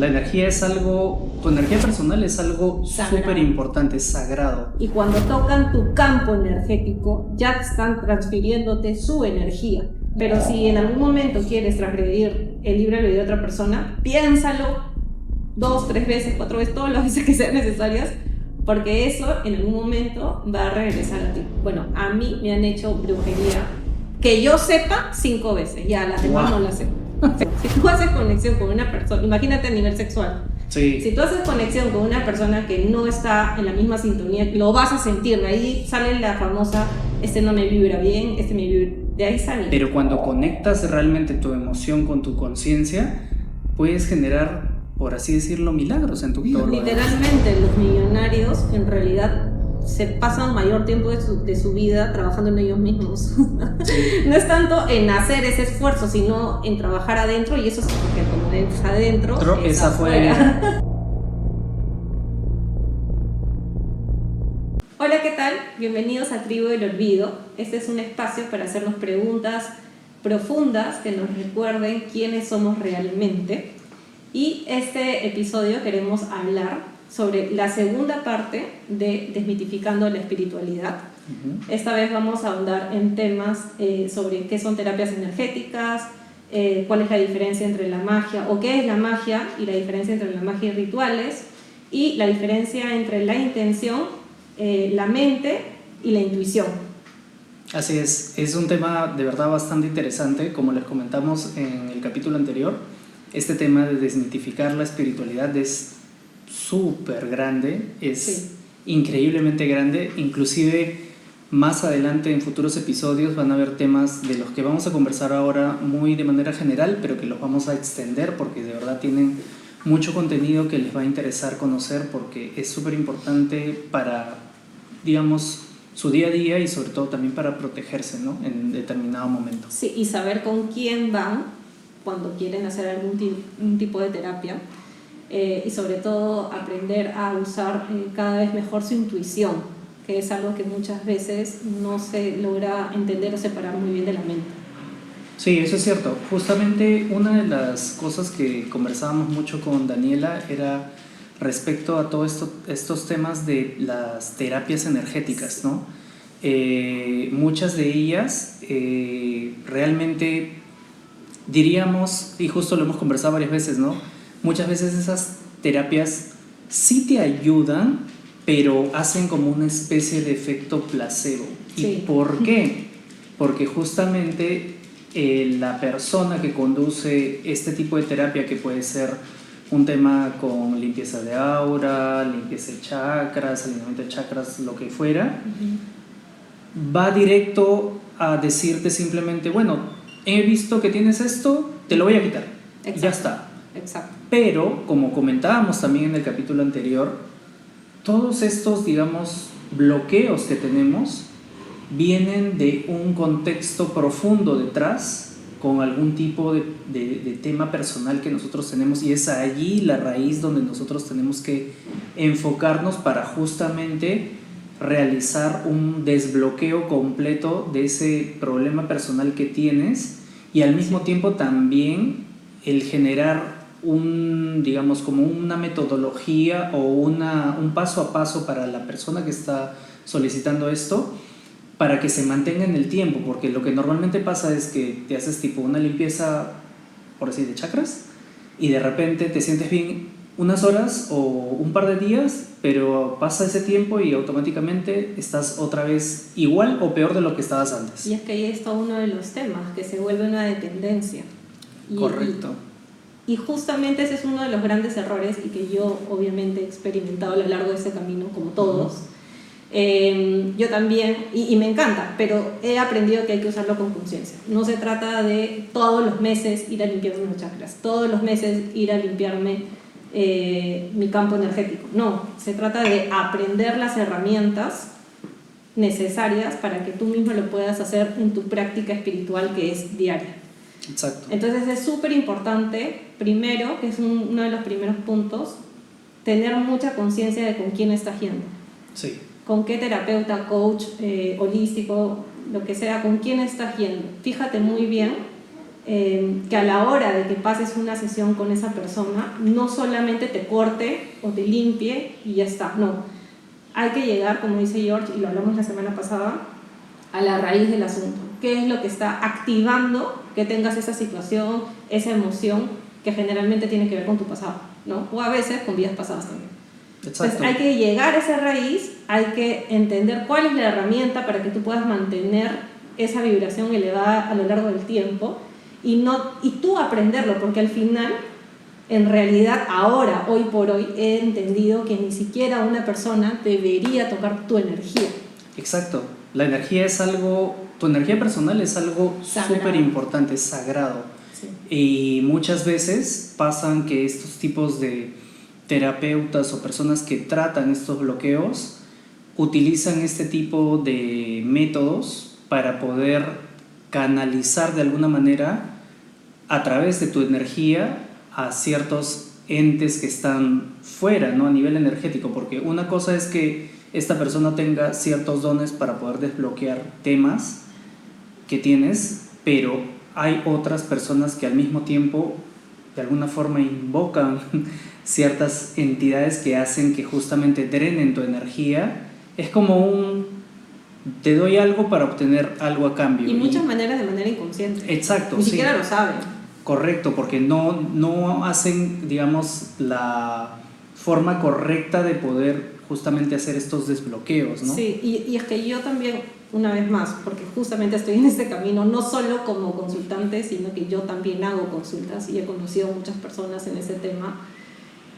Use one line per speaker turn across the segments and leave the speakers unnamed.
La energía es algo, tu energía personal es algo súper importante, es sagrado.
Y cuando tocan tu campo energético, ya están transfiriéndote su energía. Pero si en algún momento quieres transgredir el libre albedrío de otra persona, piénsalo 2, 3 veces, 4 veces, todas las veces que sean necesarias, porque eso en algún momento va a regresar a ti. Bueno, a mí me han hecho brujería, que yo sepa, 5 veces, ya las demás no las sé. Si tú haces conexión con una persona, imagínate a nivel sexual.
Sí.
Si tú haces conexión con una persona que no está en la misma sintonía, lo vas a sentir. Ahí sale la famosa, este no me vibra bien, este me vibra. De ahí sale.
Pero cuando conectas realmente tu emoción con tu conciencia, puedes generar, por así decirlo, milagros en tu vida.
Literalmente, los millonarios en realidad se pasan mayor tiempo de su vida trabajando en ellos mismos. No es tanto en hacer ese esfuerzo, sino en trabajar adentro, y eso es porque como es adentro, es afuera. Hola, ¿qué tal? Bienvenidos a Tribu del Olvido. Este es un espacio para hacernos preguntas profundas que nos recuerden quiénes somos realmente. Y este episodio queremos hablar sobre la segunda parte de Desmitificando la Espiritualidad. Esta vez vamos a ahondar en temas sobre qué son terapias energéticas, cuál es la diferencia entre la magia, o qué es la magia y la diferencia entre la magia y rituales, y la diferencia entre la intención, la mente y la intuición.
Así es un tema de verdad bastante interesante. Como les comentamos en el capítulo anterior, este tema de desmitificar la espiritualidad es súper grande, es increíblemente grande. Inclusive más adelante en futuros episodios van a haber temas de los que vamos a conversar ahora muy de manera general, pero que los vamos a extender porque de verdad tienen mucho contenido que les va a interesar conocer, porque es súper importante para, digamos, su día a día y sobre todo también para protegerse, ¿no?, en determinado momento.
Sí, y saber con quién van cuando quieren hacer algún tipo de terapia, y sobre todo aprender a usar cada vez mejor su intuición, que es algo que muchas veces no se logra entender o separar muy bien de la mente.
Sí, eso es cierto. Justamente una de las cosas que conversábamos mucho con Daniela era respecto a todos estos temas de las terapias energéticas, ¿no? Muchas de ellas realmente diríamos, y justo lo hemos conversado varias veces, ¿no? Muchas veces esas terapias sí te ayudan, pero hacen como una especie de efecto placebo. ¿Y por qué? Porque justamente la persona que conduce este tipo de terapia, que puede ser un tema con limpieza de aura, limpieza de chakras, alineamiento de chakras, lo que fuera, va directo a decirte simplemente, bueno, he visto que tienes esto, te lo voy a quitar. Exacto. Y ya está.
Exacto.
Pero, como comentábamos también en el capítulo anterior, todos estos, digamos, bloqueos que tenemos vienen de un contexto profundo detrás, con algún tipo de tema personal que nosotros tenemos, y es allí la raíz donde nosotros tenemos que enfocarnos para justamente realizar un desbloqueo completo de ese problema personal que tienes, y al mismo tiempo también el generar digamos, como una metodología o un paso a paso para la persona que está solicitando esto, para que se mantenga en el tiempo, porque lo que normalmente pasa es que te haces tipo una limpieza, por decir, de chakras, y de repente te sientes bien unas horas o un par de días, pero pasa ese tiempo y automáticamente estás otra vez igual o peor de lo que estabas antes.
Y es que ahí está uno de los temas, que se vuelve una dependencia.
Correcto.
Y justamente ese es uno de los grandes errores, y que yo obviamente he experimentado a lo largo de ese camino, como todos. Yo también, y me encanta, pero he aprendido que hay que usarlo con conciencia. No se trata de todos los meses ir a limpiarme los chakras, todos los meses ir a limpiarme mi campo energético. No, se trata de aprender las herramientas necesarias para que tú mismo lo puedas hacer en tu práctica espiritual, que es diaria.
Exacto.
Entonces es súper importante, primero, que es uno de los primeros puntos, tener mucha conciencia de con quién estás yendo.
Sí.
Con qué terapeuta, coach, holístico, lo que sea, con quién estás yendo. Fíjate muy bien que a la hora de que pases una sesión con esa persona, no solamente te corte o te limpie y ya está, no. Hay que llegar, como dice George, y lo hablamos la semana pasada, a la raíz del asunto. ¿Qué es lo que está activando que tengas esa situación, esa emoción que generalmente tiene que ver con tu pasado, ¿no? O a veces con vidas pasadas también.
Exacto.
Entonces hay que llegar a esa raíz, hay que entender cuál es la herramienta para que tú puedas mantener esa vibración elevada a lo largo del tiempo y tú aprenderlo, porque al final, en realidad, ahora, hoy por hoy, he entendido que ni siquiera una persona debería tocar tu energía.
Exacto. La energía es algo, tu energía personal es algo súper importante, es sagrado.
Sí.
Y muchas veces pasan que estos tipos de terapeutas o personas que tratan estos bloqueos utilizan este tipo de métodos para poder canalizar de alguna manera a través de tu energía a ciertos entes que están fuera, ¿no? A nivel energético, porque una cosa es que esta persona tenga ciertos dones para poder desbloquear temas que tienes, pero hay otras personas que al mismo tiempo de alguna forma invocan ciertas entidades que hacen que justamente drenen tu energía. Es como te doy algo para obtener algo a cambio.
Y muchas maneras de manera inconsciente.
Exacto.
Ni siquiera lo saben.
Correcto, porque no hacen, digamos, la forma correcta de poder justamente hacer estos desbloqueos, ¿no?
Sí, y es que yo también, una vez más, porque justamente estoy en este camino, no solo como consultante, sino que yo también hago consultas y he conocido muchas personas en ese tema,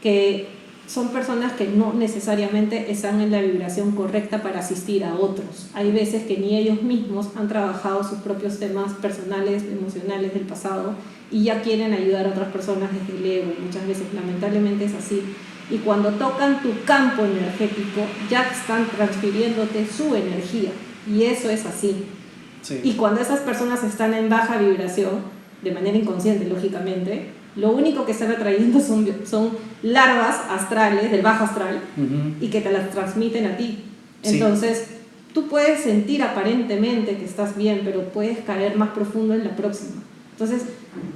que son personas que no necesariamente están en la vibración correcta para asistir a otros. Hay veces que ni ellos mismos han trabajado sus propios temas personales, emocionales del pasado y ya quieren ayudar a otras personas desde el ego. Muchas veces, lamentablemente, es así. Y cuando tocan tu campo energético, ya están transfiriéndote su energía. Y eso es así.
Sí.
Y cuando esas personas están en baja vibración, de manera inconsciente, lógicamente, lo único que están atrayendo son larvas astrales, del bajo astral, y que te las transmiten a ti. Entonces, sí, tú puedes sentir aparentemente que estás bien, pero puedes caer más profundo en la próxima. Entonces,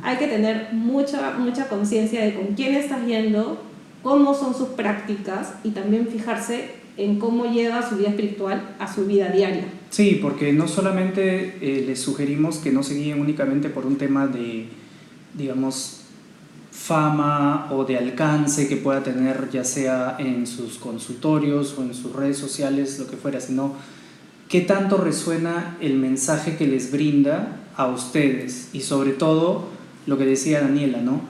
hay que tener mucha conciencia de con quién estás yendo, cómo son sus prácticas y también fijarse en cómo lleva su vida espiritual a su vida diaria.
Sí, porque no solamente les sugerimos que no se guíen únicamente por un tema de, digamos, fama o de alcance que pueda tener, ya sea en sus consultorios o en sus redes sociales, lo que fuera, sino qué tanto resuena el mensaje que les brinda a ustedes y sobre todo lo que decía Daniela, ¿no?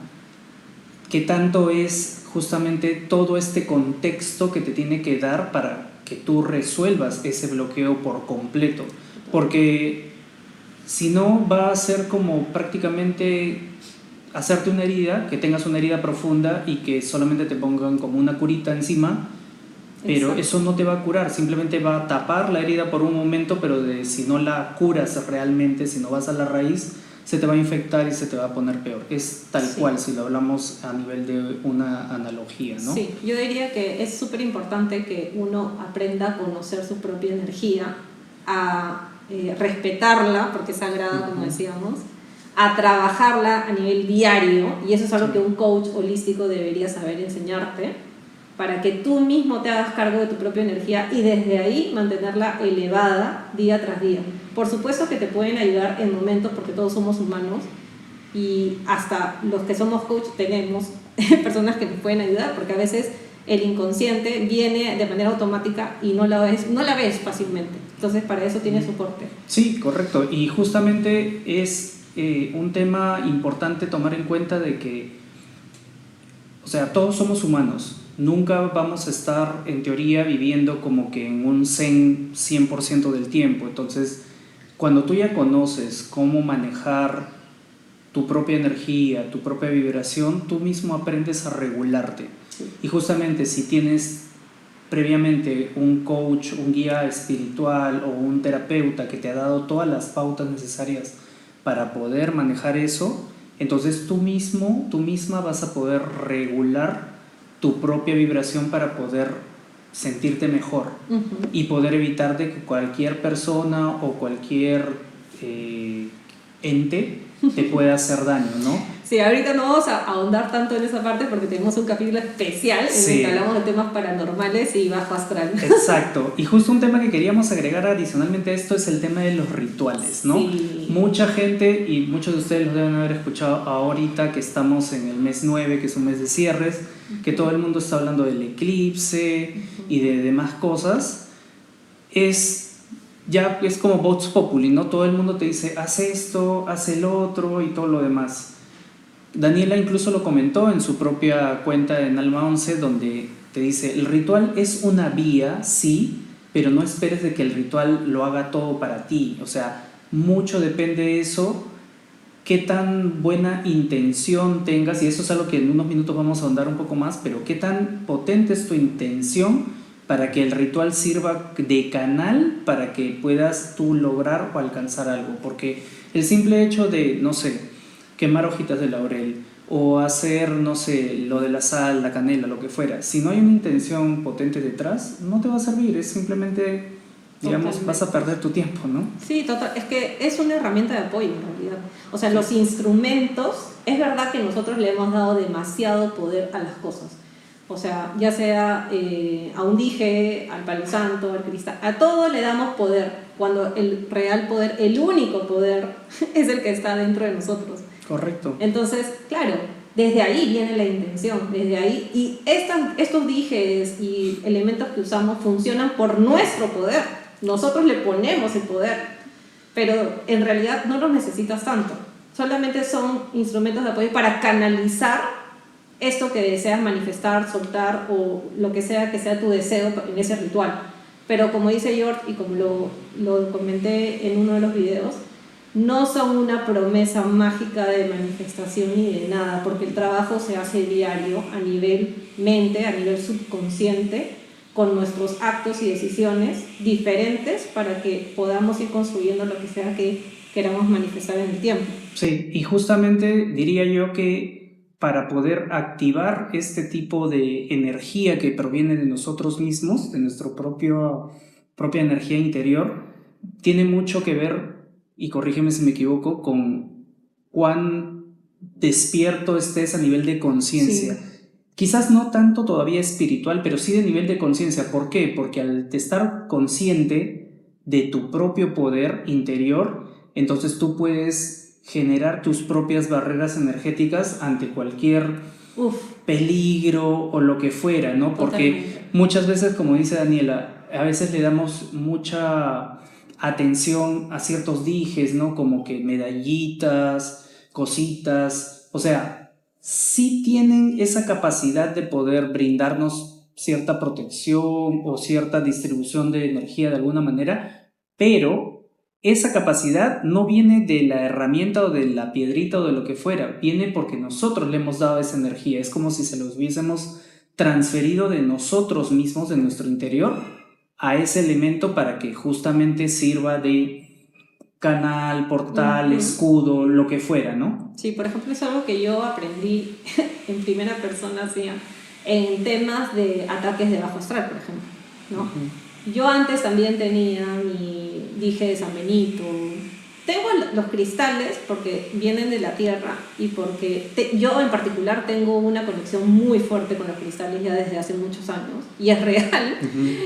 Qué tanto es justamente todo este contexto que te tiene que dar para que tú resuelvas ese bloqueo por completo, porque si no va a ser como prácticamente hacerte una herida, que tengas una herida profunda y que solamente te pongan como una curita encima, pero exacto, eso no te va a curar, simplemente va a tapar la herida por un momento, pero si no la curas realmente, si no vas a la raíz, se te va a infectar y se te va a poner peor. Es tal sí, cual, si lo hablamos a nivel de una analogía, ¿no?
Sí, yo diría que es súper importante que uno aprenda a conocer su propia energía, a respetarla, porque es sagrada, como decíamos, a trabajarla a nivel diario, y eso es algo que un coach holístico debería saber enseñarte, para que tú mismo te hagas cargo de tu propia energía y desde ahí mantenerla elevada día tras día. Por supuesto que te pueden ayudar en momentos, porque todos somos humanos, y hasta los que somos coach tenemos personas que nos pueden ayudar, porque a veces el inconsciente viene de manera automática y no la ves fácilmente. Entonces, para eso tiene soporte.
Sí, correcto. Y justamente es un tema importante tomar en cuenta de que, o sea, todos somos humanos. Nunca vamos a estar, en teoría, viviendo como que en un zen 100% del tiempo. Entonces, cuando tú ya conoces cómo manejar tu propia energía, tu propia vibración, tú mismo aprendes a regularte. Sí. Y justamente si tienes previamente un coach, un guía espiritual o un terapeuta que te ha dado todas las pautas necesarias para poder manejar eso, entonces tú misma vas a poder regular tu propia vibración para poder sentirte mejor y poder evitar de que cualquier persona o cualquier ente te puede hacer daño, ¿no?
Sí, ahorita no vamos a ahondar tanto en esa parte porque tenemos un capítulo especial en el que hablamos de temas paranormales y bajo astral.
Exacto, y justo un tema que queríamos agregar adicionalmente a esto es el tema de los rituales, ¿no?
Sí.
Mucha gente, y muchos de ustedes los deben haber escuchado ahorita que estamos en el mes 9, que es un mes de cierres, que todo el mundo está hablando del eclipse y de demás cosas. Ya es como Vox Populi, ¿no? Todo el mundo te dice, haz esto, haz el otro y todo lo demás. Daniela incluso lo comentó en su propia cuenta en Alma 11, donde te dice, el ritual es una vía, sí, pero no esperes de que el ritual lo haga todo para ti. O sea, mucho depende de eso, qué tan buena intención tengas, y eso es algo que en unos minutos vamos a ahondar un poco más, pero qué tan potente es tu intención para que el ritual sirva de canal para que puedas tú lograr o alcanzar algo. Porque el simple hecho de, no sé, quemar hojitas de laurel o hacer, no sé, lo de la sal, la canela, lo que fuera, si no hay una intención potente detrás, no te va a servir, es simplemente, digamos, totalmente, vas a perder tu tiempo, ¿no?
Sí, total, es que es una herramienta de apoyo en realidad. O sea, los instrumentos, es verdad que nosotros le hemos dado demasiado poder a las cosas. O sea, ya sea a un dije, al palo santo, al cristal, a todo le damos poder, cuando el real poder, el único poder, es el que está dentro de nosotros.
Correcto.
Entonces, claro, desde ahí viene la intención, desde ahí, y estos dijes y elementos que usamos funcionan por nuestro poder. Nosotros le ponemos el poder, pero en realidad no los necesitas tanto. Solamente son instrumentos de apoyo para canalizar esto que deseas manifestar, soltar o lo que sea tu deseo en ese ritual. Pero como dice George, y como lo comenté en uno de los videos, no son una promesa mágica de manifestación ni de nada, porque el trabajo se hace diario a nivel mente, a nivel subconsciente, con nuestros actos y decisiones diferentes para que podamos ir construyendo lo que sea que queramos manifestar en el tiempo.
Sí, y justamente diría yo que para poder activar este tipo de energía que proviene de nosotros mismos, de nuestra propia energía interior, tiene mucho que ver, y corrígeme si me equivoco, con cuán despierto estés a nivel de conciencia. Sí. Quizás no tanto todavía espiritual, pero sí de nivel de conciencia. ¿Por qué? Porque al estar consciente de tu propio poder interior, entonces tú puedes generar tus propias barreras energéticas ante cualquier peligro o lo que fuera, ¿no? Porque totalmente, muchas veces, como dice Daniela, a veces le damos mucha atención a ciertos dijes, ¿no? Como que medallitas, cositas, o sea, sí tienen esa capacidad de poder brindarnos cierta protección o cierta distribución de energía de alguna manera, pero esa capacidad no viene de la herramienta o de la piedrita o de lo que fuera, viene porque nosotros le hemos dado esa energía. Es como si se los hubiésemos transferido de nosotros mismos, de nuestro interior, a ese elemento para que justamente sirva de canal, portal, escudo, lo que fuera, ¿no?
Sí, por ejemplo, es algo que yo aprendí en primera persona, así, en temas de ataques de bajo astral, por ejemplo, ¿no? Yo antes también tenía mi dije de San Benito. Tengo los cristales porque vienen de la tierra y porque yo en particular tengo una conexión muy fuerte con los cristales ya desde hace muchos años y es real.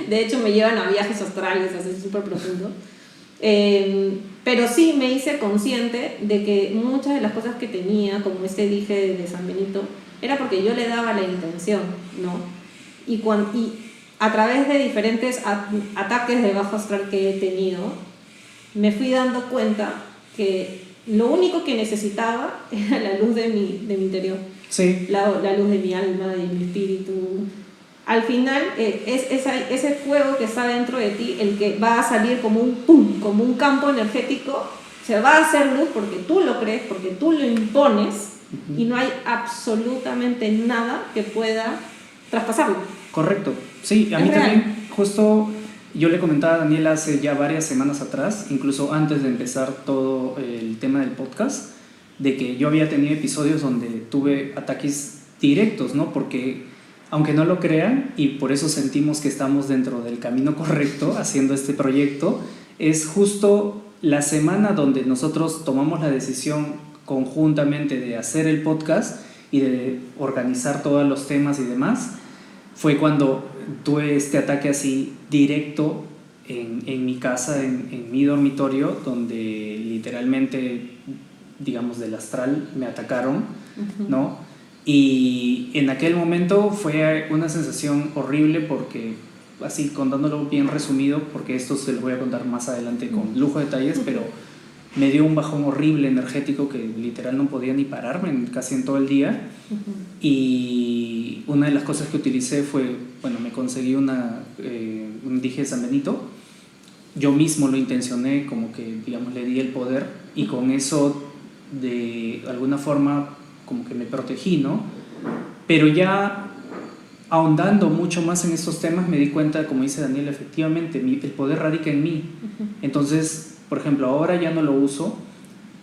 De hecho me llevan a viajes astrales así súper profundos. Pero sí me hice consciente de que muchas de las cosas que tenía, como este dije de San Benito, era porque yo le daba la intención, ¿no? Y a través de diferentes ataques de bajo astral que he tenido, me fui dando cuenta que lo único que necesitaba era la luz de mi interior.
Sí.
La luz de mi alma, de mi espíritu. Al final, es ese fuego que está dentro de ti el que va a salir como un pum, como un campo energético. Se va a hacer luz porque tú lo crees, porque tú lo impones, y no hay absolutamente nada que pueda traspasarlo.
Correcto. Sí, a mí también, justo yo le comentaba a Daniela hace ya varias semanas atrás, incluso antes de empezar todo el tema del podcast, de que yo había tenido episodios donde tuve ataques directos, ¿no? Porque aunque no lo crean, y por eso sentimos que estamos dentro del camino correcto haciendo este proyecto, es justo la semana donde nosotros tomamos la decisión conjuntamente de hacer el podcast y de organizar todos los temas y demás, fue cuando tuve este ataque así directo en mi casa, en mi dormitorio, donde literalmente, digamos, del astral me atacaron, ¿no? Y en aquel momento fue una sensación horrible porque, así contándolo bien resumido, porque esto se lo voy a contar más adelante con lujo de detalles, pero me dio un bajón horrible energético que literal no podía ni pararme casi en todo el día. Y una de las cosas que utilicé fue, bueno, me conseguí un dije de San Benito. Yo mismo lo intencioné, como que, digamos, le di el poder, y con eso de alguna forma como que me protegí, ¿no? Pero ya ahondando mucho más en estos temas me di cuenta, como dice Daniel, efectivamente el poder radica en mí. Entonces, por ejemplo, ahora ya no lo uso,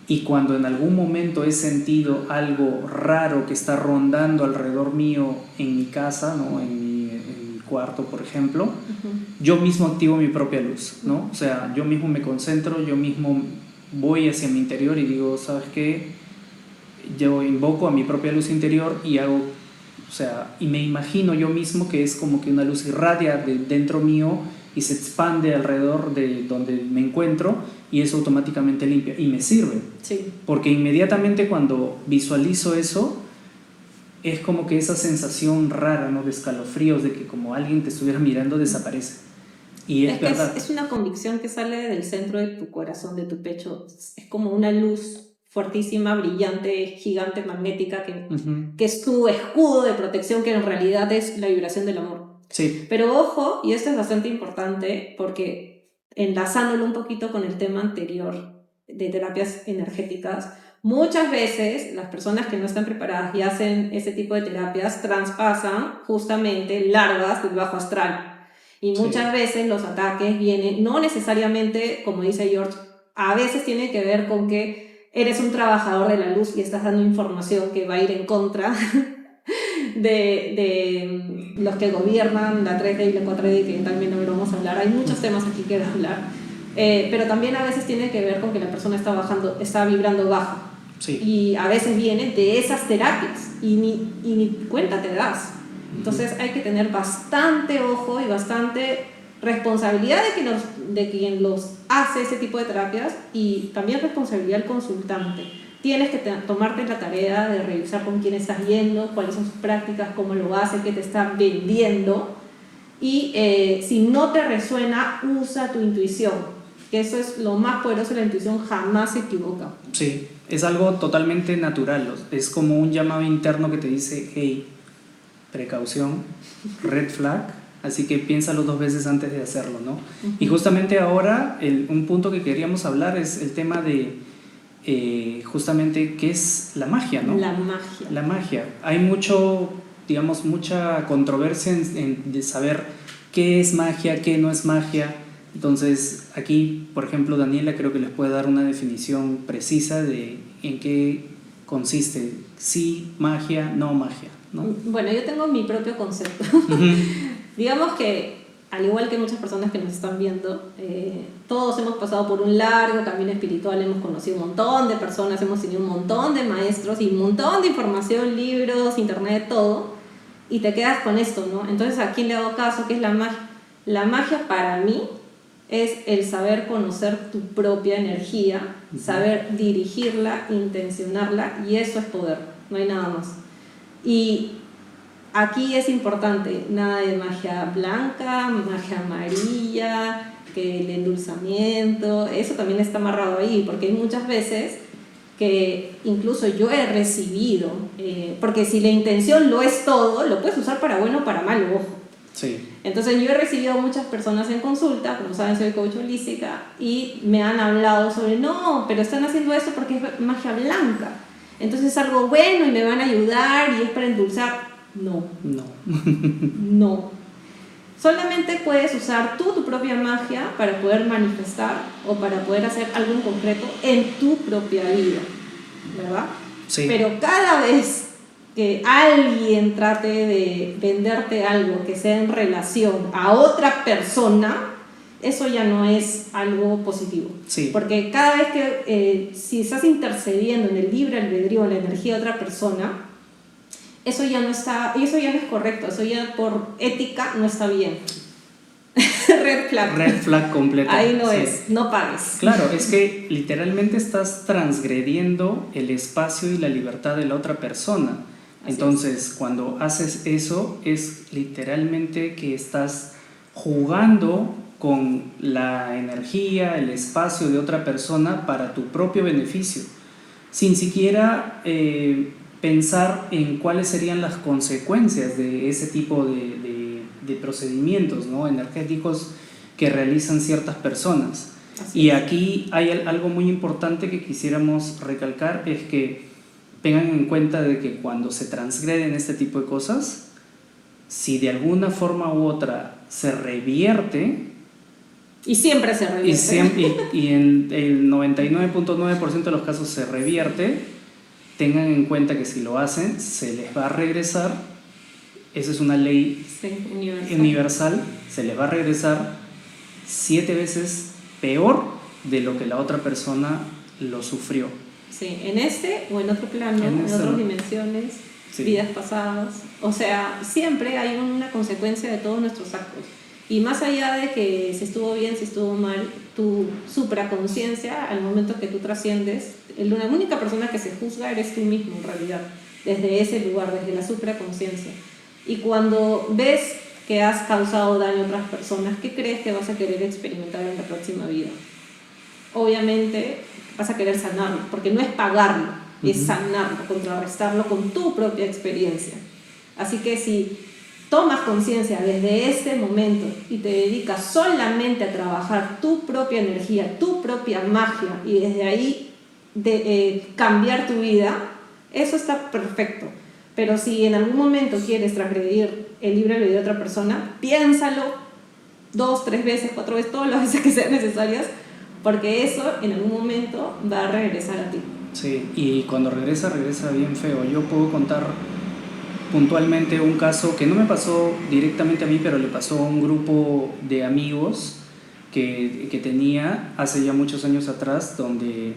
y cuando en algún momento he sentido algo raro que está rondando alrededor mío en mi casa, ¿no? en mi cuarto, por ejemplo, yo mismo activo mi propia luz, ¿no? O sea, yo mismo me concentro, yo mismo voy hacia mi interior y digo, ¿sabes qué? Yo invoco a mi propia luz interior y hago, o sea, y me imagino yo mismo que es como que una luz irradia de dentro mío y se expande alrededor de donde me encuentro, y eso automáticamente limpia y me sirve.
Sí.
Porque inmediatamente cuando visualizo eso, es como que esa sensación rara, ¿no? De escalofríos, de que como alguien te estuviera mirando, desaparece. Y es verdad.
Es una convicción que sale del centro de tu corazón, de tu pecho. Es como una luz fuertísima, brillante, gigante, magnética, que es tu escudo de protección, que en realidad es la vibración del amor.
Sí.
Pero ojo, y esto es bastante importante, porque enlazándolo un poquito con el tema anterior de terapias energéticas, muchas veces las personas que no están preparadas y hacen ese tipo de terapias traspasan justamente larvas del bajo astral. Y muchas veces los ataques vienen, no necesariamente, como dice George, a veces tiene que ver con que eres un trabajador de la luz y estás dando información que va a ir en contra de los que gobiernan la 3D y la 4D, que también no lo vamos a hablar. Hay muchos temas aquí que hablar. Pero también a veces tiene que ver con que la persona está vibrando bajo.
Sí.
Y a veces viene de esas terapias y ni cuenta te das. Entonces hay que tener bastante ojo y bastante responsabilidad de quien los hace ese tipo de terapias, y también responsabilidad del consultante. Tienes que tomarte la tarea de revisar con quién estás yendo, cuáles son sus prácticas, cómo lo hace, qué te están vendiendo. Y si no te resuena, usa tu intuición, que eso es lo más poderoso. La intuición jamás se equivoca.
Sí, es algo totalmente natural. Es como un llamado interno que te dice, hey, precaución, red flag, así que piénsalo 2 veces antes de hacerlo, ¿no? Y justamente ahora un punto que queríamos hablar es el tema de justamente qué es la magia, ¿no?
La magia.
La magia. Hay mucha controversia de saber qué es magia, qué no es magia. Entonces aquí, por ejemplo, Daniela creo que les puede dar una definición precisa de en qué consiste, sí, magia, no magia, ¿no?
Bueno, yo tengo mi propio concepto. Digamos que, al igual que muchas personas que nos están viendo, todos hemos pasado por un largo camino espiritual, hemos conocido un montón de personas, hemos tenido un montón de maestros y un montón de información, libros, internet, todo, y te quedas con esto, ¿no? Entonces, ¿a quién le hago caso? ¿Qué es la magia? La magia para mí es el saber conocer tu propia energía, saber dirigirla, intencionarla, y eso es poder, no hay nada más. Y aquí es importante, nada de magia blanca, magia amarilla, que el endulzamiento, eso también está amarrado ahí, porque hay muchas veces que incluso yo he recibido, porque si la intención lo es todo, lo puedes usar para bueno o para malo, ojo.
Sí.
Entonces yo he recibido muchas personas en consulta, como saben soy coach holística, y me han hablado sobre, no, pero están haciendo esto porque es magia blanca, entonces es algo bueno y me van a ayudar y es para endulzar. No. No. Solamente puedes usar tu propia magia para poder manifestar o para poder hacer algo en concreto en tu propia vida, ¿verdad?
Sí.
Pero cada vez que alguien trate de venderte algo que sea en relación a otra persona, eso ya no es algo positivo.
Sí.
Porque cada vez que, si estás intercediendo en el libre albedrío, en la energía de otra persona, eso ya no es correcto, eso ya por ética no está bien. Red flag.
Red flag completa.
Ahí no es, no pagues.
Claro, es que literalmente estás transgrediendo el espacio y la libertad de la otra persona. Entonces, cuando haces eso, es literalmente que estás jugando con la energía, el espacio de otra persona para tu propio beneficio, sin siquiera pensar en cuáles serían las consecuencias de ese tipo de procedimientos, ¿no?, energéticos que realizan ciertas personas. Y aquí hay algo muy importante que quisiéramos recalcar, es que tengan en cuenta de que cuando se transgreden este tipo de cosas, si de alguna forma u otra se revierte,
y siempre se revierte,
y en el 99.9% de los casos se revierte, tengan en cuenta que si lo hacen, se les va a regresar. Esa es una ley universal. Se les va a regresar 7 veces peor de lo que la otra persona lo sufrió.
Sí, en este o en otro plano, en otras dimensiones, sí, vidas pasadas. O sea, siempre hay una consecuencia de todos nuestros actos. Y más allá de que si estuvo bien, si estuvo mal, tu supraconciencia, al momento que tú trasciendes, la única persona que se juzga eres tú mismo en realidad, desde ese lugar, desde la supraconciencia. Y cuando ves que has causado daño a otras personas, ¿qué crees que vas a querer experimentar en la próxima vida? Obviamente vas a querer sanarlo, porque no es pagarlo, es sanarlo, contrarrestarlo con tu propia experiencia. Así que si tomas conciencia desde este momento y te dedicas solamente a trabajar tu propia energía, tu propia magia, y desde ahí cambiar tu vida, eso está perfecto. Pero si en algún momento quieres transgredir el libre albedrío de otra persona, piénsalo 2, 3 veces, 4 veces, todas las veces que sean necesarias, porque eso en algún momento va a regresar a ti.
Sí, y cuando regresa bien feo. Yo puedo contar puntualmente un caso que no me pasó directamente a mí, pero le pasó a un grupo de amigos que tenía hace ya muchos años atrás, donde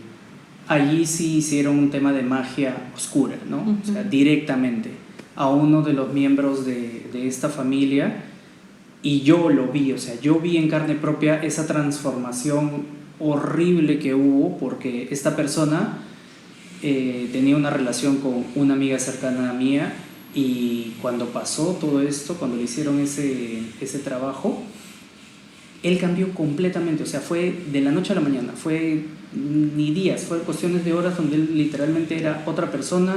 allí sí hicieron un tema de magia oscura, ¿no? O sea, directamente a uno de los miembros de esta familia, y yo lo vi, o sea, yo vi en carne propia esa transformación horrible que hubo, porque esta persona tenía una relación con una amiga cercana a mía, y cuando pasó todo esto, cuando le hicieron ese trabajo, él cambió completamente. O sea, fue de la noche a la mañana, fue ni días, fue cuestiones de horas, donde él literalmente era otra persona.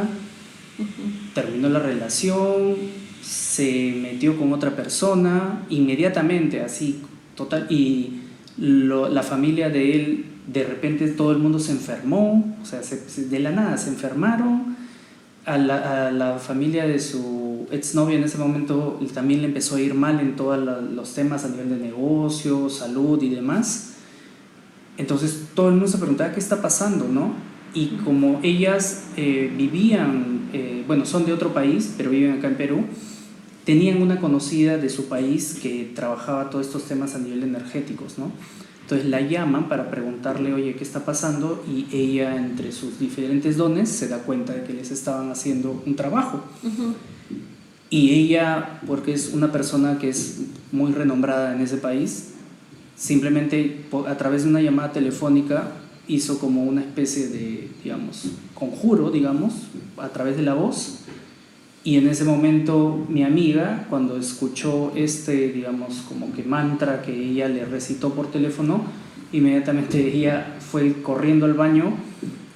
Terminó la relación, se metió con otra persona inmediatamente, así, total. Y la familia de él, de repente todo el mundo se enfermó, o sea, de la nada se enfermaron. A la familia de su exnovia en ese momento también le empezó a ir mal en todos los temas a nivel de negocio, salud y demás. Entonces todo el mundo se preguntaba qué está pasando, ¿no? Y como ellas vivían, bueno, son de otro país, pero viven acá en Perú, tenían una conocida de su país que trabajaba todos estos temas a nivel energéticos, ¿no? Entonces la llaman para preguntarle, oye, ¿qué está pasando? Y ella, entre sus diferentes dones, se da cuenta de que les estaban haciendo un trabajo. Y ella, porque es una persona que es muy renombrada en ese país, simplemente a través de una llamada telefónica hizo como una especie de, digamos, conjuro, digamos, a través de la voz. Y en ese momento mi amiga, cuando escuchó digamos, como que mantra que ella le recitó por teléfono, inmediatamente ella fue corriendo al baño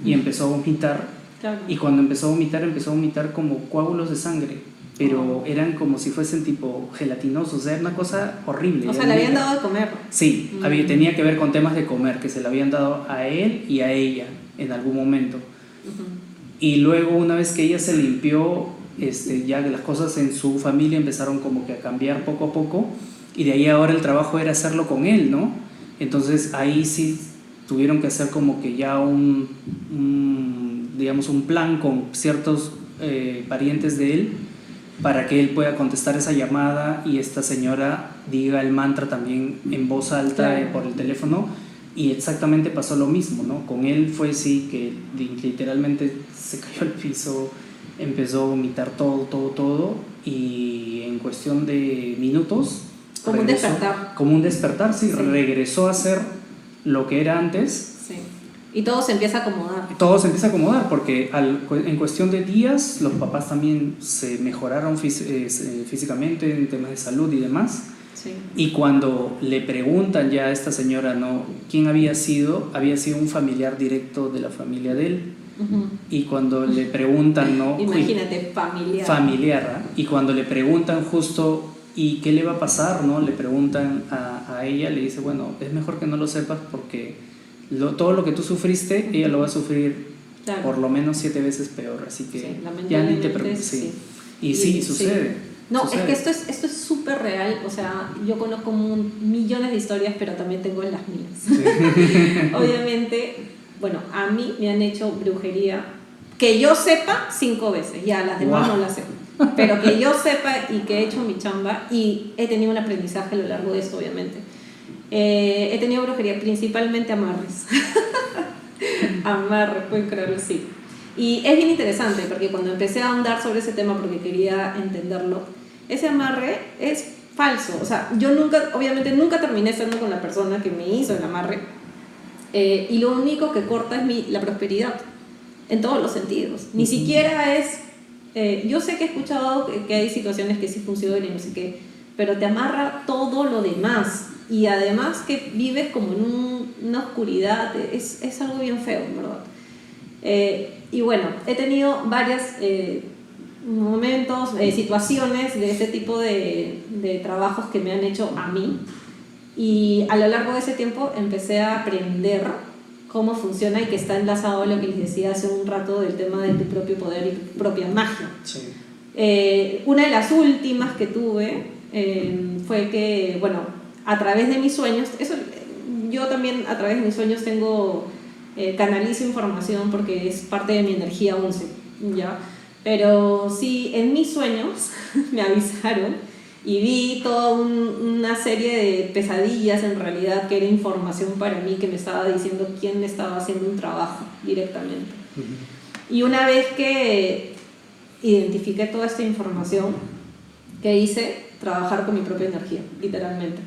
y empezó a vomitar.
Claro.
Y cuando empezó a vomitar como coágulos de sangre, pero eran como si fuesen tipo gelatinosos, o sea, era una cosa horrible.
O sea, le habían dado de comer.
Sí, tenía que ver con temas de comer, que se le habían dado a él y a ella en algún momento. Y luego, una vez que ella se limpió, ya que las cosas en su familia empezaron como que a cambiar poco a poco, y de ahí ahora el trabajo era hacerlo con él, ¿no? Entonces ahí sí tuvieron que hacer como que ya digamos, un plan con ciertos parientes de él, para que él pueda contestar esa llamada y esta señora diga el mantra también en voz alta,
claro,
por el teléfono. Y exactamente pasó lo mismo, ¿no? Con él fue sí que literalmente se cayó al piso, empezó a vomitar todo, y en cuestión de minutos
como
regresó,
un despertar.
como un despertar, sí,
Sí.
regresó a ser lo que era antes.
Sí. Y todo se empieza a acomodar.
Todo se empieza a acomodar porque en cuestión de días los papás también se mejoraron físicamente en temas de salud y demás.
Sí.
Y cuando le preguntan ya a esta señora, ¿no?, quién había sido un familiar directo de la familia de él.
Uh-huh.
Y cuando le preguntan, ¿no?
Imagínate, familiar.
Familiar, ¿eh? Y cuando le preguntan justo, ¿y qué le va a pasar?, ¿no? Le preguntan a ella, le dice, bueno, es mejor que no lo sepas porque todo lo que tú sufriste, ella lo va a sufrir, claro, por lo menos 7 veces peor. Así que
sí,
ya ni te preocupes.
Sí.
Y sí, sucede.
Sí. No,
sucede.
Es que esto es súper real. O sea, yo conozco millones de historias, pero también tengo las mías. Sí. Obviamente, bueno, a mí me han hecho brujería, que yo sepa, 5 veces. Ya, las demás no las sé. Pero que yo sepa y que he hecho mi chamba, y he tenido un aprendizaje a lo largo de esto, obviamente. He tenido brujería, principalmente amarres. Amarres, pueden creerlo, sí. Y es bien interesante porque cuando empecé a ahondar sobre ese tema porque quería entenderlo, ese amarre es falso. O sea, yo obviamente nunca terminé estando con la persona que me hizo el amarre, y lo único que corta es la prosperidad en todos los sentidos. Ni siquiera es... yo sé que he escuchado que hay situaciones que sí funcionan y no sé qué, pero te amarra todo lo demás. Y además que vives como en una oscuridad, es algo bien feo, en verdad. Y bueno, he tenido varios momentos, situaciones de ese tipo de trabajos que me han hecho a mí. Y a lo largo de ese tiempo empecé a aprender cómo funciona, y que está enlazado a lo que les decía hace un rato del tema de tu propio poder y tu propia magia. Sí. Una de las últimas que tuve fue que, bueno, a través de mis sueños, yo también a través de mis sueños canalizo información porque es parte de mi energía 11, ¿ya? Pero sí, en mis sueños me avisaron y vi toda una serie de pesadillas, en realidad, que era información para mí, que me estaba diciendo quién me estaba haciendo un trabajo directamente. Uh-huh. Y una vez que identifiqué toda esta información, ¿qué hice? Trabajar con mi propia energía, literalmente.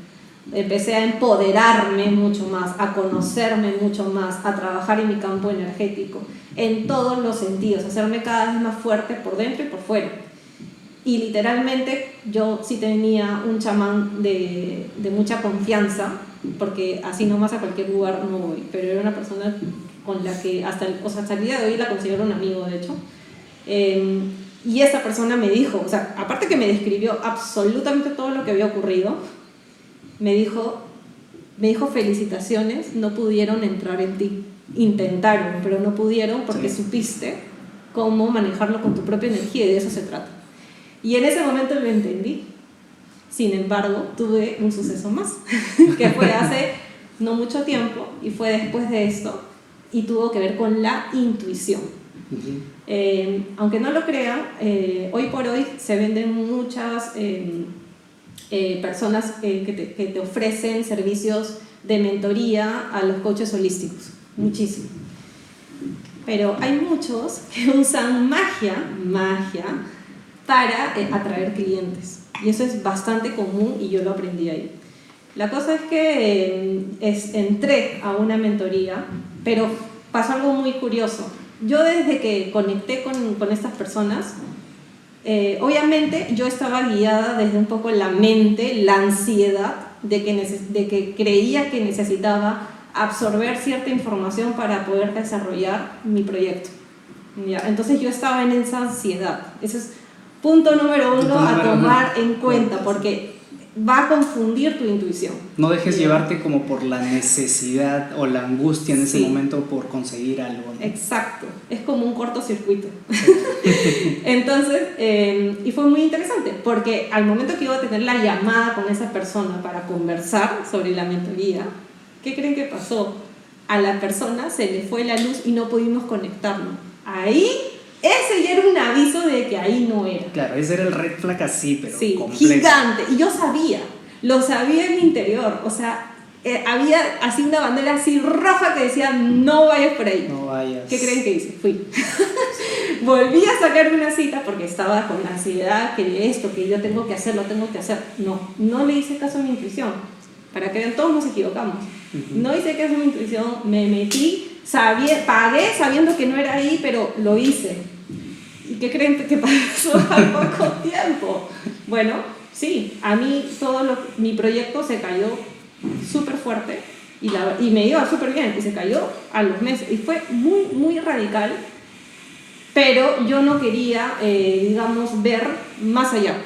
Empecé a empoderarme mucho más, a conocerme mucho más, a trabajar en mi campo energético, en todos los sentidos, hacerme cada vez más fuerte por dentro y por fuera. Y literalmente yo sí tenía un chamán de mucha confianza, porque así nomás a cualquier lugar no voy, pero era una persona con la que hasta el día de hoy la considero un amigo, de hecho. Y esa persona me dijo, o sea, aparte que me describió absolutamente todo lo que había ocurrido, me dijo, felicitaciones, no pudieron entrar en ti, intentaron, pero no pudieron porque supiste cómo manejarlo con tu propia energía, y de eso se trata. Y en ese momento lo entendí. Sin embargo, tuve un suceso más, que fue hace no mucho tiempo, y fue después de esto, y tuvo que ver con la intuición. Uh-huh. Aunque no lo crean, hoy por hoy se venden muchas personas que te ofrecen servicios de mentoría a los coaches holísticos, muchísimo. Pero hay muchos que usan magia para atraer clientes, y eso es bastante común, y yo lo aprendí ahí. La cosa es que entré a una mentoría, pero pasó algo muy curioso. Yo, desde que conecté con estas personas, obviamente yo estaba guiada desde un poco la mente, la ansiedad de que creía que necesitaba absorber cierta información para poder desarrollar mi proyecto, ¿ya? Entonces yo estaba en esa ansiedad. Ese es punto número 1 a tomar en cuenta, porque va a confundir tu intuición.
No dejes llevarte como por la necesidad o la angustia en ese momento por conseguir algo, ¿no? Exacto,
es como un cortocircuito. Entonces, y fue muy interesante, porque al momento que iba a tener la llamada con esa persona para conversar sobre la mentoría, ¿qué creen que pasó? A la persona se le fue la luz y no pudimos conectarnos. Ahí ese ya era un aviso de que ahí no era.
Claro, ese era el red flag así, pero
Sí,
completo.
gigante. Y yo sabía, lo sabía en mi interior. O sea, había así una bandera así roja que decía, no vayas por ahí.
No vayas.
¿Qué creen que hice? Fui. Volví a sacarme una cita porque estaba con la ansiedad que esto, que yo tengo que hacer, lo tengo que hacer. No le hice caso a mi intuición. Para que vean, todos nos equivocamos. No hice caso a mi intuición, me metí, pagué sabiendo que no era ahí, pero lo hice. ¿Y qué creen que pasó al poco tiempo? Bueno, sí, a mí mi proyecto se cayó súper fuerte y me iba súper bien y se cayó a los meses y fue muy, muy radical, pero yo no quería, digamos, ver más allá,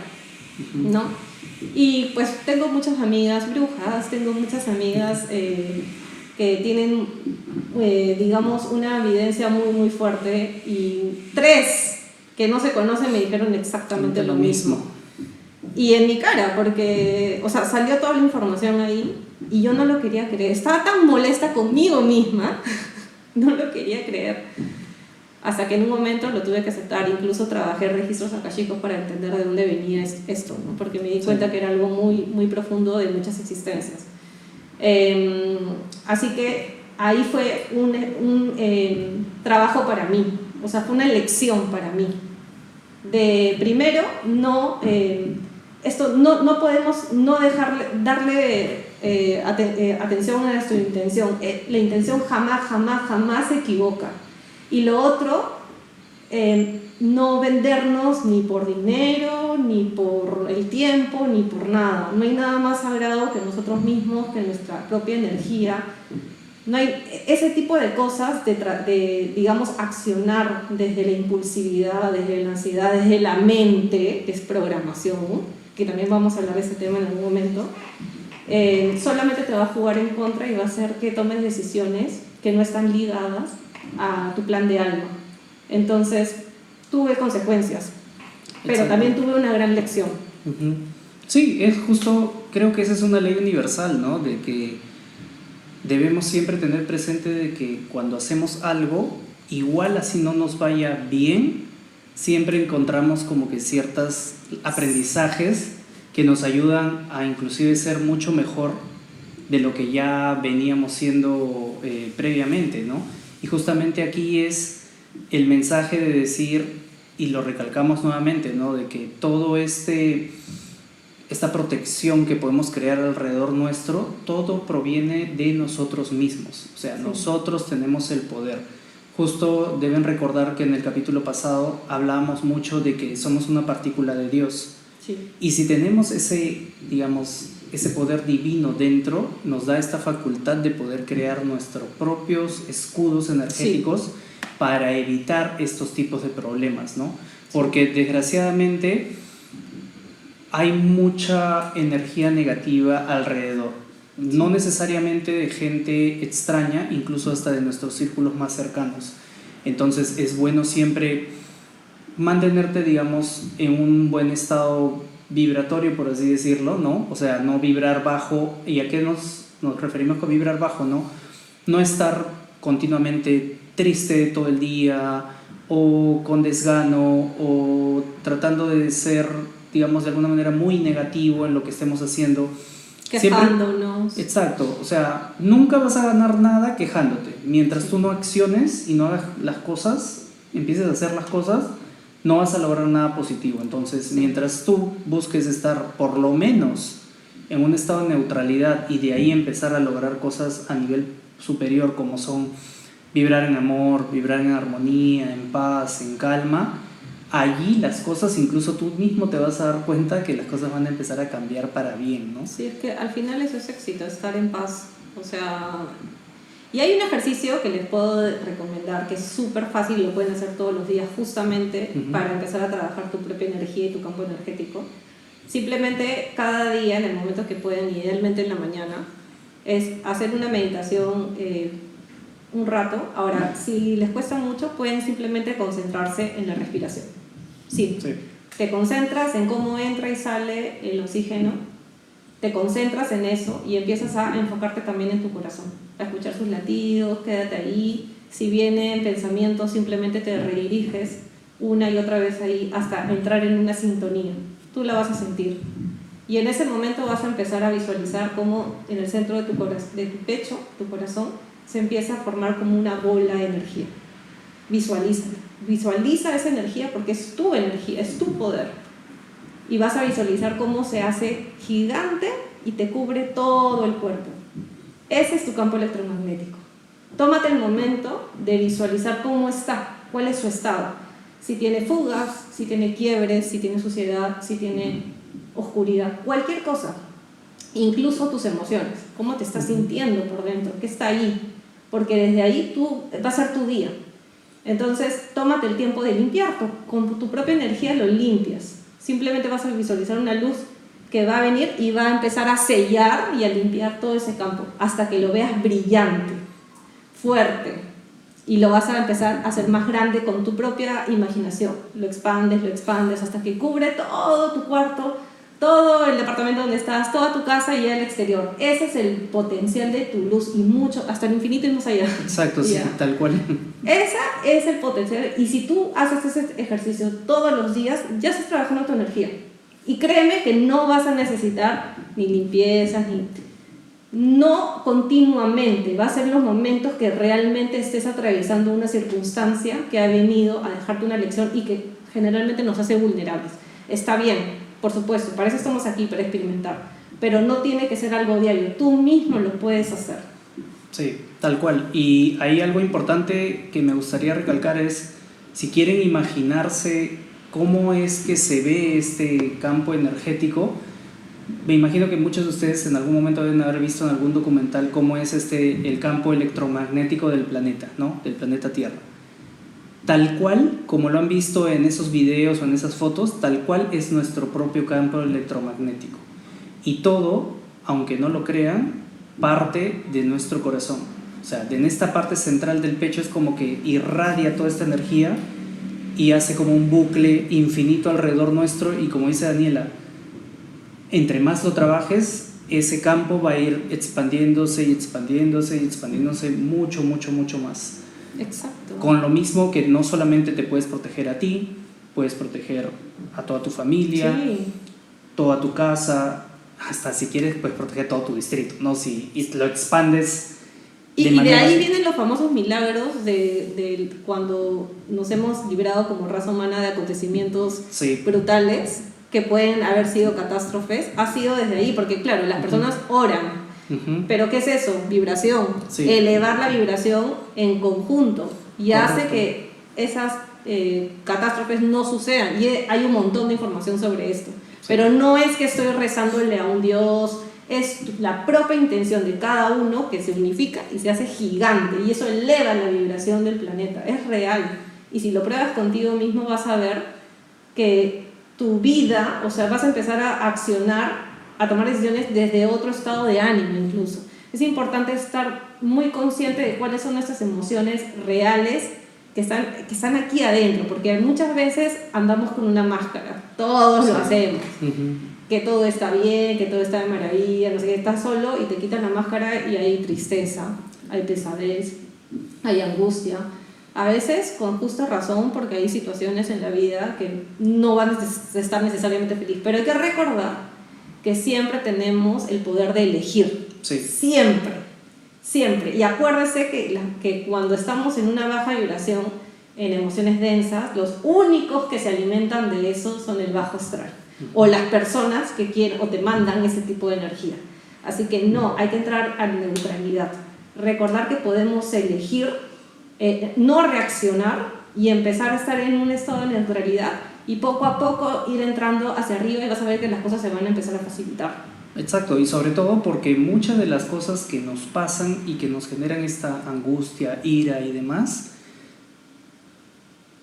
¿no? Y pues tengo muchas amigas brujas, tengo muchas amigas que tienen, digamos, una evidencia muy, muy fuerte y 3 que no se conocen me dijeron exactamente lo mismo. Y en mi cara, porque, o sea, salió toda la información ahí y yo no lo quería creer. Estaba tan molesta conmigo misma, no lo quería creer. Hasta que en un momento lo tuve que aceptar. Incluso trabajé registros akashicos para entender de dónde venía esto, ¿no? Porque me di cuenta que era algo muy, muy profundo de muchas existencias. Así que ahí fue un trabajo para mí, o sea, fue una lección para mí. De primero, no podemos no darle atención a nuestra intención. La intención jamás se equivoca. Y lo otro, no vendernos ni por dinero, ni por el tiempo, ni por nada. No hay nada más sagrado que nosotros mismos, que nuestra propia energía. No hay ese tipo de cosas de, digamos, accionar desde la impulsividad, desde la ansiedad, desde la mente, que es programación, que también vamos a hablar de ese tema en algún momento. Solamente te va a jugar en contra y va a hacer que tomes decisiones que no están ligadas a tu plan de alma. Entonces, tuve consecuencias, pero también tuve una gran lección.
Sí, es justo, creo que esa es una ley universal, ¿no? De que debemos siempre tener presente de que cuando hacemos algo, igual así no nos vaya bien, siempre encontramos como que ciertos aprendizajes que nos ayudan a inclusive ser mucho mejor de lo que ya veníamos siendo previamente, ¿no? Y justamente aquí es el mensaje de decir, y lo recalcamos nuevamente, ¿no? De que todo esta protección que podemos crear alrededor nuestro, todo proviene de nosotros mismos. O sea, nosotros tenemos el poder. Justo deben recordar que en el capítulo pasado hablábamos mucho de que somos una partícula de Dios. Sí. Y si tenemos ese poder divino dentro, nos da esta facultad de poder crear nuestros propios escudos energéticos para evitar estos tipos de problemas, ¿no? Porque desgraciadamente hay mucha energía negativa alrededor, no necesariamente de gente extraña, incluso hasta de nuestros círculos más cercanos. Entonces es bueno siempre mantenerte, digamos, en un buen estado vibratorio, por así decirlo, ¿no? O sea, no vibrar bajo. ¿Y a qué nos referimos con vibrar bajo, no? No estar continuamente triste todo el día, o con desgano, o tratando de ser, digamos, de alguna manera muy negativo en lo que estemos haciendo.
Quejándonos.
Exacto, o sea, nunca vas a ganar nada quejándote. Mientras tú no acciones y no hagas las cosas, empieces a hacer las cosas, no vas a lograr nada positivo. Entonces, mientras tú busques estar por lo menos en un estado de neutralidad y de ahí empezar a lograr cosas a nivel superior, como son vibrar en amor, vibrar en armonía, en paz, en calma, allí las cosas, incluso tú mismo te vas a dar cuenta que las cosas van a empezar a cambiar para bien, ¿no?
Sí, es que al final eso es éxito, estar en paz. O sea, y hay un ejercicio que les puedo recomendar que es súper fácil y lo pueden hacer todos los días justamente para empezar a trabajar tu propia energía y tu campo energético. Simplemente cada día, en el momento que pueden, idealmente en la mañana, es hacer una meditación un rato. Ahora, si les cuesta mucho, pueden simplemente concentrarse en la respiración. Sí. Te concentras en cómo entra y sale el oxígeno, te concentras en eso y empiezas a enfocarte también en tu corazón, a escuchar sus latidos, quédate ahí. Si vienen pensamientos, simplemente te rediriges una y otra vez ahí hasta entrar en una sintonía. Tú la vas a sentir. Y en ese momento vas a empezar a visualizar cómo en el centro de tu pecho, tu corazón, se empieza a formar como una bola de energía. Visualízala. Visualiza esa energía porque es tu energía, es tu poder. Y vas a visualizar cómo se hace gigante y te cubre todo el cuerpo. Ese es tu campo electromagnético. Tómate el momento de visualizar cómo está, cuál es su estado. Si tiene fugas, si tiene quiebres, si tiene suciedad, si tiene oscuridad, cualquier cosa. Incluso tus emociones, cómo te estás sintiendo por dentro, qué está ahí. Porque desde ahí va a ser tu día. Entonces, tómate el tiempo de limpiar, con tu propia energía lo limpias. Simplemente vas a visualizar una luz que va a venir y va a empezar a sellar y a limpiar todo ese campo hasta que lo veas brillante, fuerte, y lo vas a empezar a hacer más grande con tu propia imaginación. Lo expandes hasta que cubre todo tu cuarto, todo el departamento donde estás, toda tu casa y el exterior. Ese es el potencial de tu luz y mucho, hasta el infinito y más allá.
Exacto, sí, tal cual.
Ese es el potencial, y si tú haces ese ejercicio todos los días, ya estás trabajando tu energía. Y créeme que no vas a necesitar ni limpiezas, no continuamente. Va a ser los momentos que realmente estés atravesando una circunstancia que ha venido a dejarte una lección y que generalmente nos hace vulnerables. Está bien, por supuesto, para eso estamos aquí, para experimentar, pero no tiene que ser algo diario, tú mismo lo puedes hacer.
Sí, tal cual. Y hay algo importante que me gustaría recalcar es, si quieren imaginarse cómo es que se ve este campo energético, me imagino que muchos de ustedes en algún momento deben haber visto en algún documental cómo es el campo electromagnético del planeta, ¿no? Del planeta Tierra. Tal cual, como lo han visto en esos videos o en esas fotos, tal cual es nuestro propio campo electromagnético. Y todo, aunque no lo crean, parte de nuestro corazón. O sea, en esta parte central del pecho es como que irradia toda esta energía y hace como un bucle infinito alrededor nuestro, y como dice Daniela, entre más lo trabajes, ese campo va a ir expandiéndose y expandiéndose y expandiéndose mucho, mucho, mucho más.
Exacto.
Con lo mismo que no solamente te puedes proteger a ti, puedes proteger a toda tu familia,
sí,
toda tu casa, hasta si quieres puedes proteger todo tu distrito, ¿no? Si lo expandes.
Y de ahí vienen los famosos milagros de cuando nos hemos librado como raza humana de acontecimientos brutales que pueden haber sido catástrofes. Ha sido desde ahí, porque claro, las personas oran, pero ¿qué es eso? Vibración. Elevar la vibración en conjunto y hace que esas catástrofes no sucedan. Y hay un montón de información sobre esto, pero no es que estoy rezándole a un Dios. Es la propia intención de cada uno que se unifica y se hace gigante, y eso eleva la vibración del planeta. Es real, y si lo pruebas contigo mismo vas a ver que tu vida, o sea, vas a empezar a accionar, a tomar decisiones desde otro estado de ánimo incluso. Es importante estar muy consciente de cuáles son nuestras emociones reales que están aquí adentro, porque muchas veces andamos con una máscara, todos lo hacemos. Que todo está bien, que todo está de maravilla, no sé qué, estás solo y te quitan la máscara y hay tristeza, hay pesadez, hay angustia. A veces con justa razón, porque hay situaciones en la vida que no van a estar necesariamente feliz, pero hay que recordar que siempre tenemos el poder de elegir. Siempre, siempre. Y acuérdese que cuando estamos en una baja vibración, en emociones densas, los únicos que se alimentan de eso son el bajo astral. O las personas que quieren o te mandan ese tipo de energía. Así que no, hay que entrar a la neutralidad. Recordar que podemos elegir no reaccionar y empezar a estar en un estado de neutralidad, y poco a poco ir entrando hacia arriba, y vas a ver que las cosas se van a empezar a facilitar.
Exacto, y sobre todo porque muchas de las cosas que nos pasan y que nos generan esta angustia, ira y demás,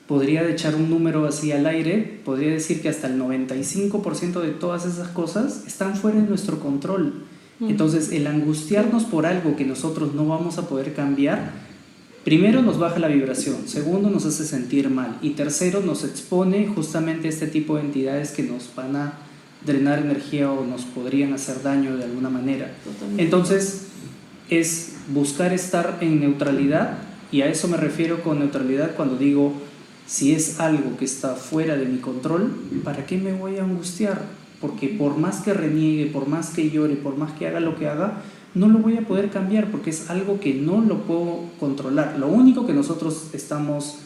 podría echar un número así al aire, podría decir que hasta el 95% de todas esas cosas están fuera de nuestro control. Entonces, el angustiarnos por algo que nosotros no vamos a poder cambiar, primero nos baja la vibración, segundo nos hace sentir mal, y tercero nos expone justamente a este tipo de entidades que nos van a drenar energía o nos podrían hacer daño de alguna manera. Totalmente. Entonces, es buscar estar en neutralidad, y a eso me refiero con neutralidad cuando digo Si es algo que está fuera de mi control, ¿para qué me voy a angustiar? Porque por más que reniegue, por más que llore, por más que haga lo que haga, no lo voy a poder cambiar porque es algo que no lo puedo controlar. Lo único que nosotros estamos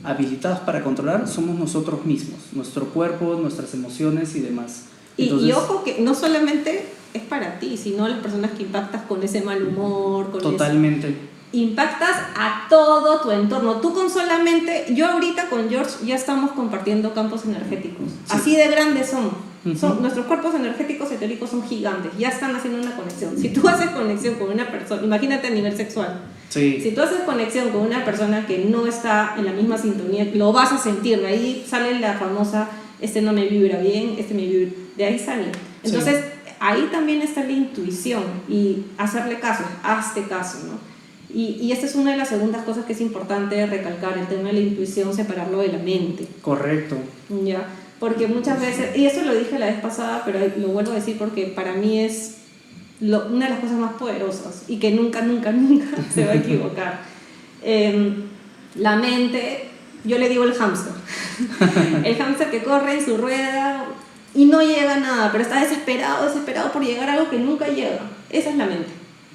habilitados para controlar somos nosotros mismos, nuestro cuerpo, nuestras emociones y demás.
Entonces, y ojo que no solamente es para ti, sino las personas que impactas con ese mal humor, con
totalmente.
Impactas a todo tu entorno. Tú con solamente, yo ahorita con George ya estamos compartiendo campos energéticos. Sí. Así de grandes somos. Nuestros cuerpos energéticos etéricos son gigantes, ya están haciendo una conexión. Si tú haces conexión con una persona, imagínate a nivel sexual,
sí.
Si tú haces conexión con una persona que no está en la misma sintonía, lo vas a sentir. De ahí sale la famosa, este no me vibra bien, este me vibra, de ahí sale. Entonces, sí. Ahí también está la intuición y hacerle caso, hazte caso, ¿no? Y esta es una de las segundas cosas que es importante recalcar, el tema de la intuición, separarlo de la mente.
Correcto.
Ya, porque muchas veces, y eso lo dije la vez pasada, pero lo vuelvo a decir porque para mí es una de las cosas más poderosas y que nunca se va a equivocar. La mente, yo le digo el hámster. El hámster que corre en su rueda y no llega a nada, pero está desesperado por llegar a algo que nunca llega. Esa es la mente.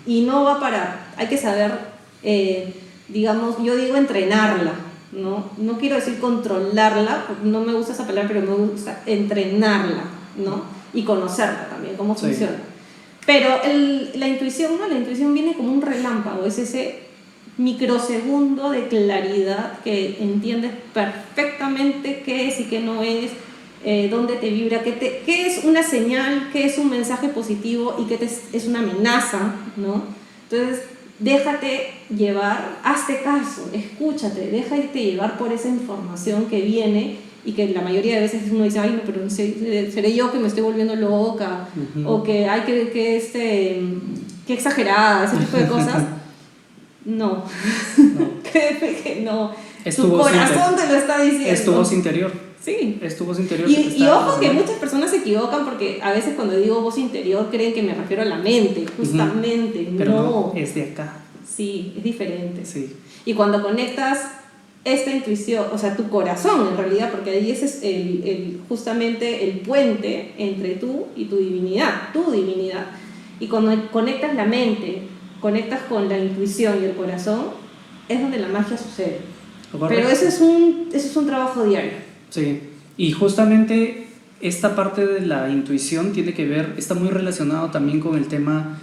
Y no va a parar. Hay que saber, digamos, yo digo entrenarla, ¿no? No quiero decir controlarla, no me gusta esa palabra, pero me gusta entrenarla, ¿no? Y conocerla también, cómo funciona. Pero la intuición, ¿no? La intuición viene como un relámpago, es ese microsegundo de claridad que entiendes perfectamente qué es y qué no es, dónde te vibra, qué es una señal, qué es un mensaje positivo y qué es una amenaza, ¿no? Entonces, déjate llevar, hazte caso, escúchate, déjate llevar por esa información que viene y que la mayoría de veces uno dice, ay, no, pero no sé, seré yo que me estoy volviendo loca, o que hay que exagerada, ese tipo de cosas. No. Créeme que no. Tu corazón te lo está diciendo.
Es tu voz interior.
Sí.
Es tu voz interior.
Y ojo que muchas personas se equivocan porque a veces cuando digo voz interior creen que me refiero a la mente, justamente.
Pero
no,
es de acá.
Sí, es diferente.
Sí.
Y cuando conectas esta intuición, o sea, tu corazón en realidad, porque ahí ese es justamente el puente entre tú y tu divinidad. Y cuando conectas la mente, conectas con la intuición y el corazón, es donde la magia sucede. Pero eso es un trabajo diario.
Sí, y justamente esta parte de la intuición tiene que ver, está muy relacionado también con el tema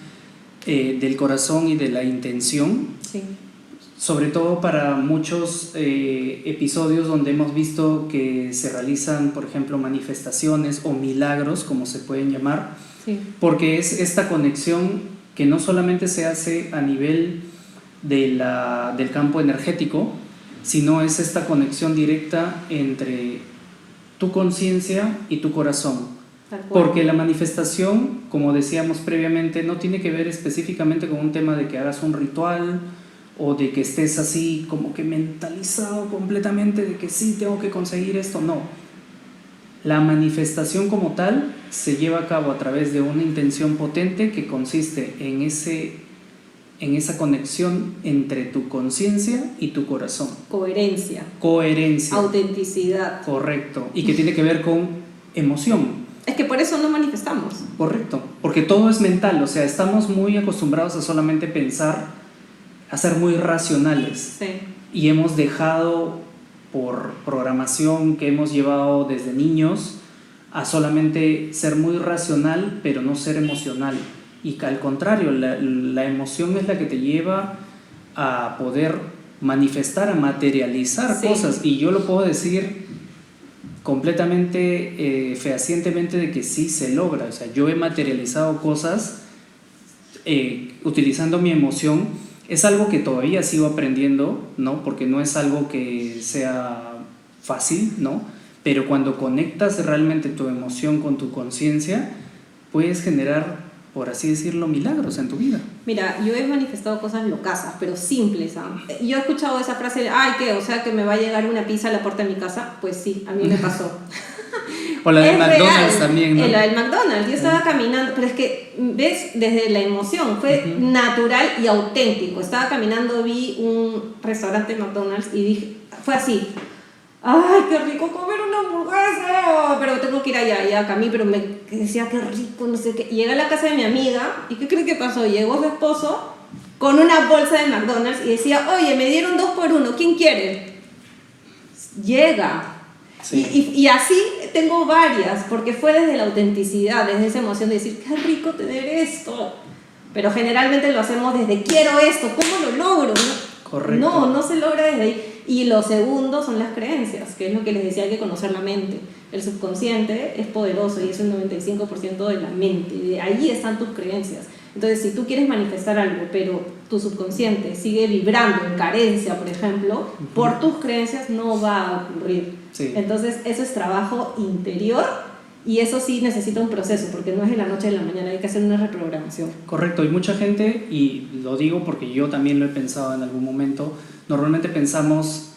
del corazón y de la intención.
Sí.
Sobre todo para muchos episodios donde hemos visto que se realizan, por ejemplo, manifestaciones o milagros, como se pueden llamar,
sí.
Porque es esta conexión que no solamente se hace a nivel del campo energético, sino es esta conexión directa entre tu conciencia y tu corazón. Porque la manifestación, como decíamos previamente, no tiene que ver específicamente con un tema de que hagas un ritual o de que estés así como que mentalizado completamente de que sí, tengo que conseguir esto. No. La manifestación como tal se lleva a cabo a través de una intención potente que consiste en esa conexión entre tu conciencia y tu corazón.
Coherencia. Autenticidad.
Correcto. Y que tiene que ver con emoción.
Es que por eso no manifestamos.
Correcto. Porque todo es mental. O sea, estamos muy acostumbrados a solamente pensar, a ser muy racionales.
Sí.
Y hemos dejado, por programación que hemos llevado desde niños, a solamente ser muy racional, pero no ser emocional. Y al contrario, la emoción es la que te lleva a poder manifestar, a materializar cosas. Y yo lo puedo decir completamente, fehacientemente, de que sí se logra. O sea, yo he materializado cosas utilizando mi emoción. Es algo que todavía sigo aprendiendo, ¿no? Porque no es algo que sea fácil, ¿no? Pero cuando conectas realmente tu emoción con tu conciencia, puedes generar, por así decirlo, milagros en tu vida.
Mira, yo he manifestado cosas locasas, pero simples, ¿eh? Yo he escuchado esa frase de, ay, ¿qué? O sea, que me va a llegar una pizza a la puerta de mi casa. Pues sí, a mí me pasó.
O la del McDonald's
real.
También, ¿no?
La del McDonald's, yo estaba caminando, pero es que, ¿ves? Desde la emoción, fue natural y auténtico. Estaba caminando, vi un restaurante McDonald's y dije, fue así. ¡ay, qué rico comer una hamburguesa! Pero tengo que ir allá, ya, Camí, pero me decía, qué rico, no sé qué. Llegué a la casa de mi amiga, ¿y qué crees que pasó? Llegó su esposo con una bolsa de McDonald's y decía, oye, me dieron 2 por 1, ¿quién quiere? Llega.
Sí.
Y así tengo varias, porque fue desde la autenticidad, desde esa emoción de decir, qué rico tener esto. Pero generalmente lo hacemos desde, quiero esto, ¿cómo lo logro?
Correcto.
No se logra desde ahí. Y lo segundo son las creencias, que es lo que les decía, hay que conocer la mente. El subconsciente es poderoso y es el 95% de la mente. Y de ahí están tus creencias. Entonces, si tú quieres manifestar algo, pero tu subconsciente sigue vibrando en carencia, por ejemplo, por tus creencias no va a ocurrir.
Sí.
Entonces, eso es trabajo interior y eso sí necesita un proceso, porque no es de la noche a la mañana, hay que hacer una reprogramación.
Correcto, y mucha gente, y lo digo porque yo también lo he pensado en algún momento, normalmente pensamos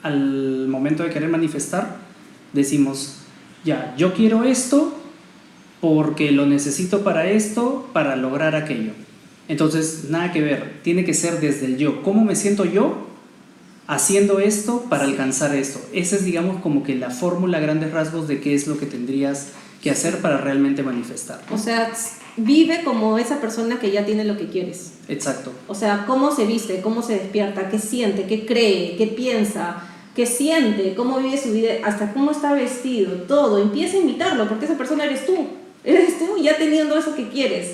al momento de querer manifestar, decimos, ya, yo quiero esto porque lo necesito para esto, para lograr aquello. Entonces, nada que ver, tiene que ser desde el yo. ¿Cómo me siento yo haciendo esto para alcanzar esto? Esa es, digamos, como que la fórmula a grandes rasgos de qué es lo que tendrías que hacer para realmente manifestar.
O sea, vive como esa persona que ya tiene lo que quieres.
Exacto.
O sea, cómo se viste, cómo se despierta, qué siente, qué cree, qué piensa, qué siente, cómo vive su vida, hasta cómo está vestido, todo. Empieza a imitarlo, porque esa persona eres tú. Eres tú ya teniendo eso que quieres.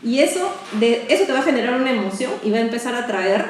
Y eso te va a generar una emoción y va a empezar a traer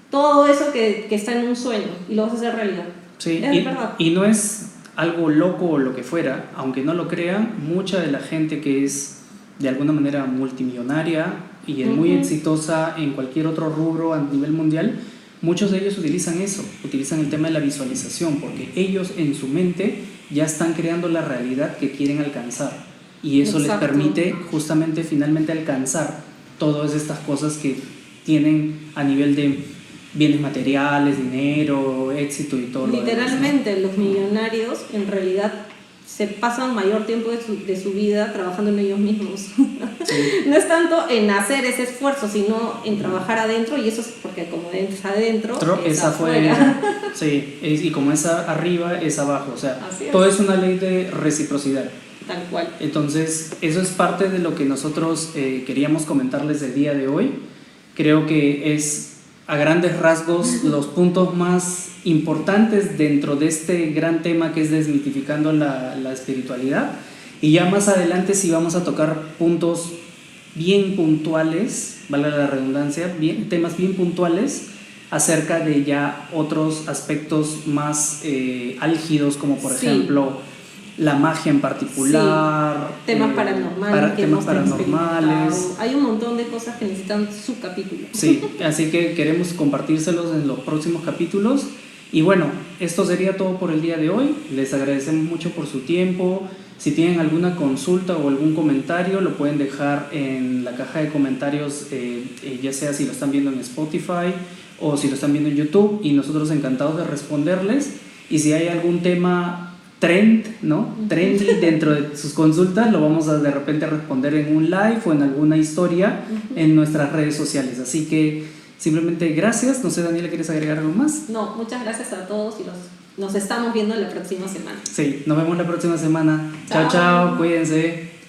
todo eso que está en un sueño y lo vas a hacer realidad.
Sí,
Es verdad.
y no es algo loco o lo que fuera, aunque no lo crean, mucha de la gente que es de alguna manera multimillonaria y es muy exitosa en cualquier otro rubro a nivel mundial, muchos de ellos utilizan eso, utilizan el tema de la visualización, porque ellos en su mente ya están creando la realidad que quieren alcanzar y eso les permite justamente finalmente alcanzar todas estas cosas que tienen a nivel de bienes materiales, dinero, éxito y todo lo demás, ¿no?
Literalmente, los millonarios en realidad se pasan mayor tiempo de su vida trabajando en ellos mismos. Sí. No es tanto en hacer ese esfuerzo, sino en trabajar adentro, y eso es porque como es adentro, es afuera.
Sí, y como es arriba, es abajo. O sea,
es.
Todo es una ley de reciprocidad.
Tal cual.
Entonces, eso es parte de lo que nosotros queríamos comentarles el día de hoy. Creo que es a grandes rasgos los puntos más importantes dentro de este gran tema que es desmitificando la espiritualidad, y ya más adelante sí vamos a tocar puntos bien puntuales, valga la redundancia, temas bien puntuales acerca de ya otros aspectos más álgidos, como por ejemplo la magia en particular,
temas paranormales,
temas paranormales.
Hay un montón de cosas que necesitan su capítulo.
Sí, así que queremos compartírselos en los próximos capítulos. Y bueno, esto sería todo por el día de hoy. Les agradecemos mucho por su tiempo. Si tienen alguna consulta o algún comentario, lo pueden dejar en la caja de comentarios, ya sea si lo están viendo en Spotify o si lo están viendo en YouTube, y nosotros encantados de responderles. Y si hay algún tema trendy dentro de sus consultas, lo vamos a de repente responder en un live o en alguna historia en nuestras redes sociales. Así que simplemente gracias. No sé, Daniela, ¿quieres agregar algo más?
No, muchas gracias a todos y nos estamos viendo la próxima semana.
Sí, nos vemos la próxima semana. Chao, chao, cuídense.